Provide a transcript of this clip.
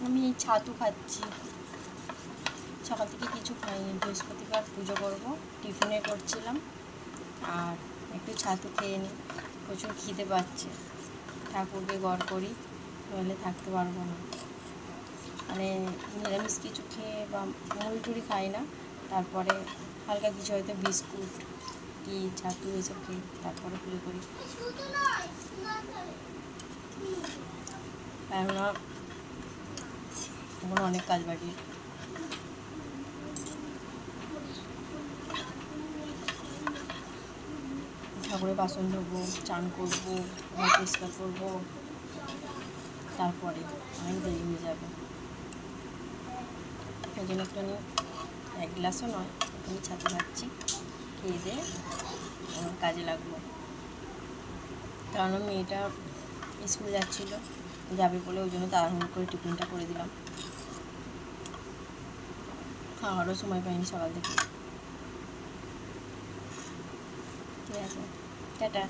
আমি এই ছাতু খাচ্ছি, সকাল থেকে কিছু খাইনি। বৃহস্পতিবার পুজো করব, টিফিনে করছিলাম, আর একটু ছাতু খেয়ে নিই। প্রচুর খিদে পাচ্ছে, ঠাকুরকে গড় করি, নইলে থাকতে পারবো না। মানে নিরামিষ কিছু খেয়ে বা মুড়ি টুড়ি খাই না, তারপরে হালকা কিছু হয়তো বিস্কুট কি ছাতু এসব খেয়ে তারপরে পুজো করি। কেননা এখন অনেক কাজ বাকি, ঠাকুরের বাসন ধোবো, চান করবো, ঘর পরিষ্কার করবো, তারপরে অনেক দেরি হয়ে যাবে। এই জন্য একটুখানি, এক গ্লাসও নয়, আমি ছাতু খাচ্ছি, খেয়ে দিয়ে কাজে লাগবো। কারণ মেয়েটা স্কুল যাচ্ছিলো, যাবে বলে ওই জন্য তাড়াহুড়ো করে টিফিনটা করে দিলাম। খাওয়ারও সময় পাইনি সকাল থেকে। ঠিক আছে, টাটা।